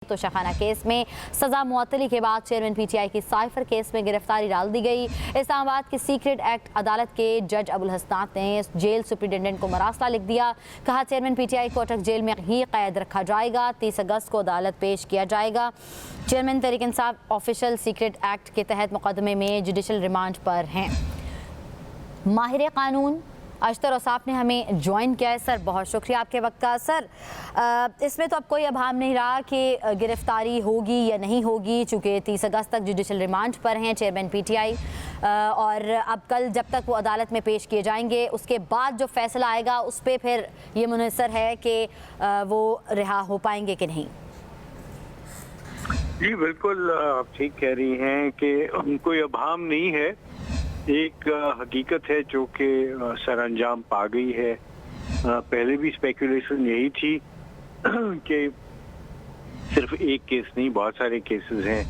Toshakhana case में सजा मुअत्तली के बाद चेयरमैन पीटीआई की साइफर केस में गिरफ्तारी डाल दी गई। इस्लामाबाद की सीक्रेट एक्ट अदालत के जज अबुल हसनात ने जेल सुप्रिंटेंडेंट को मरासला लिख दिया। कहा चेयरमैन पीटीआई को अटक जेल में ही कैद रखा जाएगा। 30 अगस्त को अदालत पेश किया जाएगा। Chairman Tehreek Insaf official secret act के तहत मुकदमे में जुडिशल रिमांड पर हैं। माहिर कानून अशतर औसाफ ने हमें ज्वाइन किया है। सर बहुत शुक्रिया आपके वक्त का। सर इसमें तो अब कोई अभाव नहीं रहा कि गिरफ्तारी होगी या नहीं होगी, चूँकि 30 अगस्त तक जुडिशल रिमांड पर हैं चेयरमैन पीटीआई, और अब कल जब तक वो अदालत में पेश किए जाएंगे उसके बाद जो फैसला आएगा उस पर फिर ये मुनहसर है कि वो रिहा हो पाएंगे कि नहीं। जी बिल्कुल आप ठीक कह रही हैं कि कोई अभाव नहीं है। एक हकीकत है जो कि सरअंजाम पा गई है। पहले भी स्पेकुलेशन यही थी कि सिर्फ एक केस नहीं, बहुत सारे केसेस हैं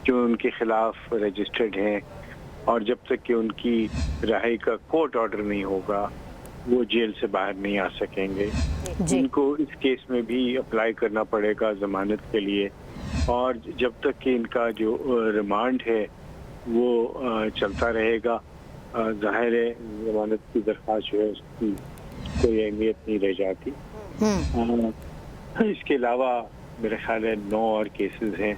जो उनके खिलाफ रजिस्टर्ड हैं और जब तक कि उनकी रिहाई का कोर्ट ऑर्डर नहीं होगा वो जेल से बाहर नहीं आ सकेंगे। इनको इस केस में भी अप्लाई करना पड़ेगा जमानत के लिए, और जब तक कि इनका जो रिमांड है वो चलता रहेगा, जाहिर है जमानत की दरख्वास्त जो है उसकी कोई अहमियत नहीं रह जाती। इसके अलावा मेरे ख्याल है 9 और केसेस हैं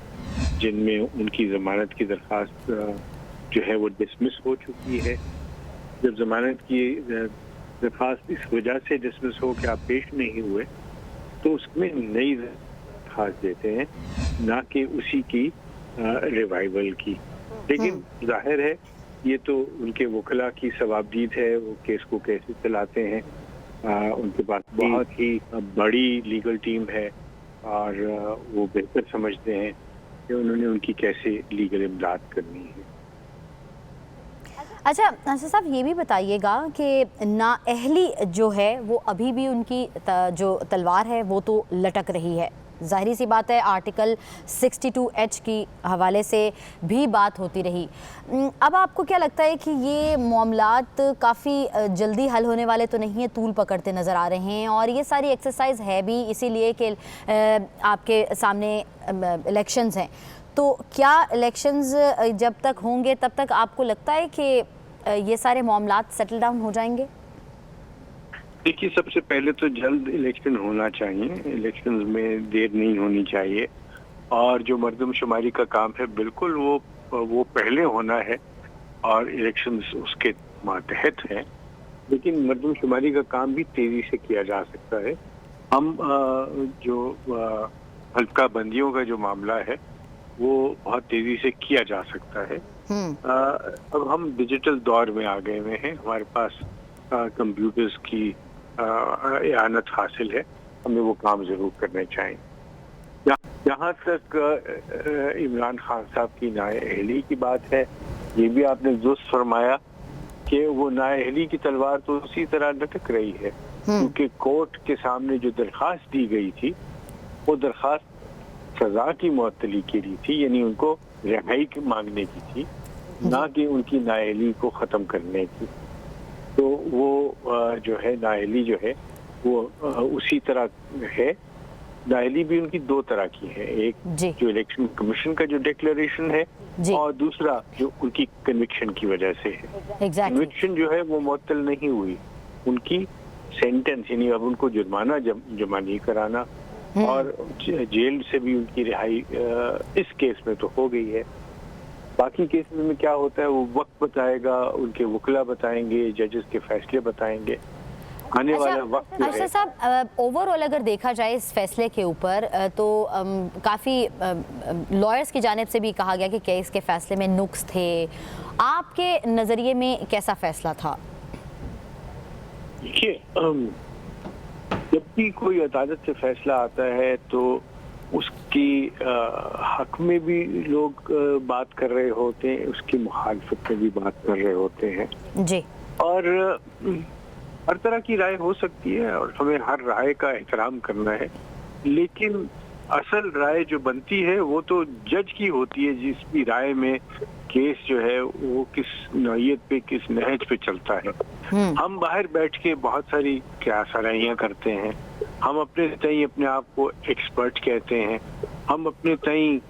जिनमें उनकी जमानत की दरख्वास्त जो है वो डिसमिस हो चुकी है। जब जमानत की दरख्वास्त इस वजह से डिसमिस हो कि आप पेश नहीं हुए तो उसमें नई दरख्वास्त देते हैं, ना कि उसी की रिवाइवल की। लेकिन जाहिर है ये तो उनके वकला की सवाबदीद है, वो केस को कैसे चलाते हैं। उनके पास बहुत ही बड़ी लीगल टीम है और वो बेहतर समझते हैं कि उन्होंने उनकी कैसे लीगल इमदाद करनी है। अच्छा नासिर साहब ये भी बताइएगा कि नाअहली जो है वो अभी भी उनकी जो तलवार है वो तो लटक रही है। ज़ाहिरी सी बात है आर्टिकल 62H की हवाले से भी बात होती रही। अब आपको क्या लगता है कि ये मामलात काफ़ी जल्दी हल होने वाले तो नहीं है, तूल पकड़ते नज़र आ रहे हैं, और ये सारी एक्सरसाइज है भी इसीलिए कि आपके सामने इलेक्शंस हैं, तो क्या इलेक्शंस जब तक होंगे तब तक आपको लगता है कि ये सारे मामलात सेटल डाउन हो जाएंगे? देखिए सबसे पहले तो जल्द इलेक्शन होना चाहिए, इलेक्शन में देर नहीं होनी चाहिए, और जो मर्दमशुमारी का काम है बिल्कुल वो पहले होना है और इलेक्शन उसके मातहत है। लेकिन मर्दमशुमारी का काम भी तेजी से किया जा सकता है। हम जो हल्का बंदियों का जो मामला है वो बहुत तेजी से किया जा सकता है। अब हम डिजिटल दौर में आ गए हुए हैं, हमारे पास कंप्यूटर्स की इआनत हासिल है, हमें वो काम जरूर करने चाहिए। जहाँ तक इमरान खान साहब की नाअहली की बात है, ये भी आपने दुरुस्त फरमाया कि वो नाअहली की तलवार तो उसी तरह लटक रही है, क्योंकि कोर्ट के सामने जो दरख्वास्त दी गई थी वो दरख्वास्त सजा की मुअत्तली के लिए थी, यानी उनको रिहाई मांगने की थी, ना कि उनकी नाअहली को ख़त्म करने की। तो वो जो है नाअहली जो है वो उसी तरह है। नाअहली भी उनकी 2 तरह की है, एक जो इलेक्शन कमीशन का जो डिक्लेरेशन है और दूसरा जो उनकी कन्विक्शन की वजह से है। कन्विक्शन जो है वो मुअत्तल नहीं हुई, उनकी सेंटेंस यानी अब उनको जुर्माना जमा नहीं कराना और जेल से भी उनकी रिहाई इस केस में तो हो गई है। बाकी केसेस में क्या होता है वो वक्त बताएगा, उनके वकला बताएंगे, जजेस के फैसले बताएंगे, आने वाला वक्त जो है। साहब ओवरऑल अगर देखा जाए इस फैसले के ऊपर तो काफ़ी लॉयर्स की जानिब से भी कहा गया कि केस के फैसले में नुक्स थे। आपके नज़रिए में कैसा फैसला था? देखिए जब भी कोई अदालत से फैसला आता है तो उसकी हक में भी लोग बात कर रहे होते हैं, उसकी मुखालफत में भी बात कर रहे होते हैं जी, और हर तरह की राय हो सकती है और हमें हर राय का एहतराम करना है। लेकिन असल राय जो बनती है वो तो जज की होती है, जिसकी राय में केस जो है वो किस नौयत पे, किस नहज पे चलता है। हम बाहर बैठ के बहुत सारी क्या सराहियां करते हैं, हम अपने तई अपने आप को एक्सपर्ट कहते हैं, हम अपने तई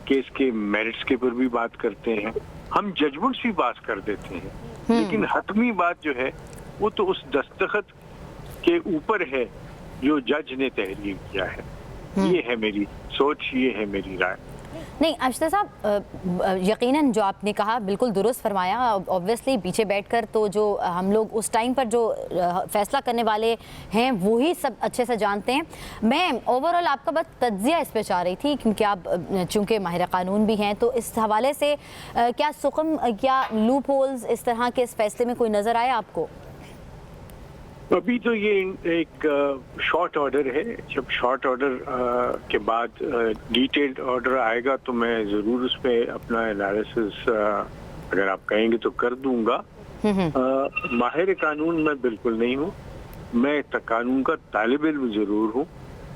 केस के मेरिट्स के ऊपर भी बात करते हैं, हम जजमेंट्स भी पास कर देते हैं, लेकिन हतमी बात जो है वो तो उस दस्तखत के ऊपर है जो जज ने तहरीर किया है। ये है मेरी सोच, ये है मेरी राय। नहीं अशरफ साहब, यकीनन जो आपने कहा बिल्कुल दुरुस्त फरमाया। ऑब्वियसली पीछे बैठकर तो जो हम लोग उस टाइम पर जो फैसला करने वाले हैं वो ही सब अच्छे से जानते हैं। मैं ओवरऑल आपका बस तज्जिया इस पे चाह रही थी, क्योंकि आप चूँकि माहिर कानून भी हैं, तो इस हवाले से क्या सुकम या लूप होल्स इस तरह के इस फैसले में कोई नज़र आया आपको? अभी तो ये एक शॉर्ट ऑर्डर है। जब शॉर्ट ऑर्डर के बाद डिटेल्ड ऑर्डर आएगा तो मैं ज़रूर उस पर अपना एनालिसिस अगर आप कहेंगे तो कर दूंगा। माहिर कानून मैं बिल्कुल नहीं हूँ, मैं कानून का तालिब इल्म ज़रूर हूँ,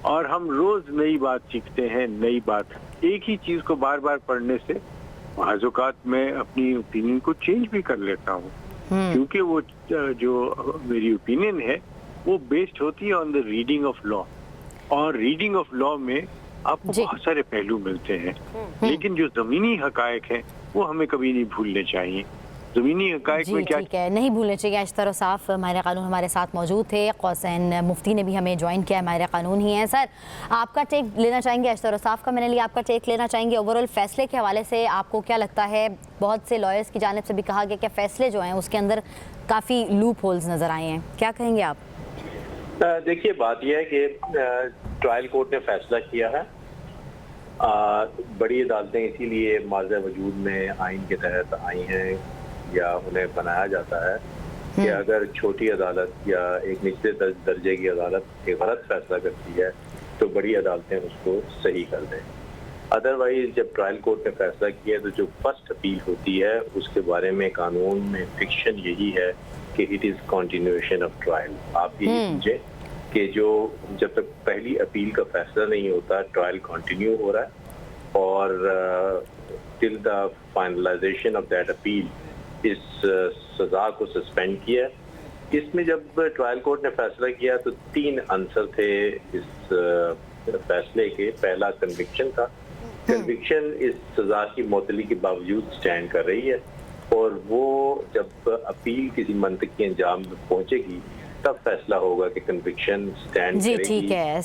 और हम रोज़ नई बात सीखते हैं। नई बात, एक ही चीज़ को बार बार पढ़ने से बाज़ औक़ात मैं अपनी ओपिनियन को चेंज भी कर लेता हूँ, क्योंकि वो जो मेरी ओपिनियन है वो बेस्ड होती है on the reading of law, और रीडिंग ऑफ लॉ में आपको बहुत सारे पहलू मिलते हैं, लेकिन जो ज़मीनी हकायक हैं वो हमें कभी नहीं भूलने चाहिए। ज़मीनी हकायक में क्या, ठीक है, नहीं भूलने चाहिए। अशतर साफ माहिर कानून हमारे साथ मौजूद थे, कौसैन मुफ्ती ने भी हमें ज्वाइन किया, माहिर कानून ही है। सर, आपका टेक लेना चाहेंगे अशतर साफ का, मैंने लिया आपका टेक लेना चाहेंगे ओवरऑल फैसले के हवाले से। आपको क्या लगता है, बहुत से लॉयर्स की जानिब से भी कहा गया कि फैसले जो हैं उसके अंदर काफ़ी लूप होल्स नज़र आए हैं, क्या कहेंगे आप? देखिए, बात यह है कि ट्रायल कोर्ट ने फैसला किया है। बड़ी अदालतें इसीलिए माज़ वजूद में आइन के तहत आई हैं या उन्हें बनाया जाता है कि अगर छोटी अदालत या एक निचले दर्जे की अदालत एक गलत फैसला करती है तो बड़ी अदालतें उसको सही कर दें। अदरवाइज जब ट्रायल कोर्ट ने फैसला किया तो जो फर्स्ट अपील होती है उसके बारे में कानून में फिक्शन यही है कि it is continuation of trial. आप यही समझें कि जो जब तक पहली अपील का फैसला नहीं होता ट्रायल कंटिन्यू हो रहा है, और till the finalisation of that appeal इस सजा को सस्पेंड किया। इसमें जब ट्रायल कोर्ट ने फैसला किया तो 3 आंसर थे इस फैसले के। पहला कन्विक्शन था। कन्विक्शन इस सजा की मुअत्तली के बावजूद स्टैंड कर रही है, और वो जब अपील किसी मंतकी अंजाम में पहुंचेगी तब फैसला होगा कि कन्विक्शन स्टैंड करेगी। जी ठीक है।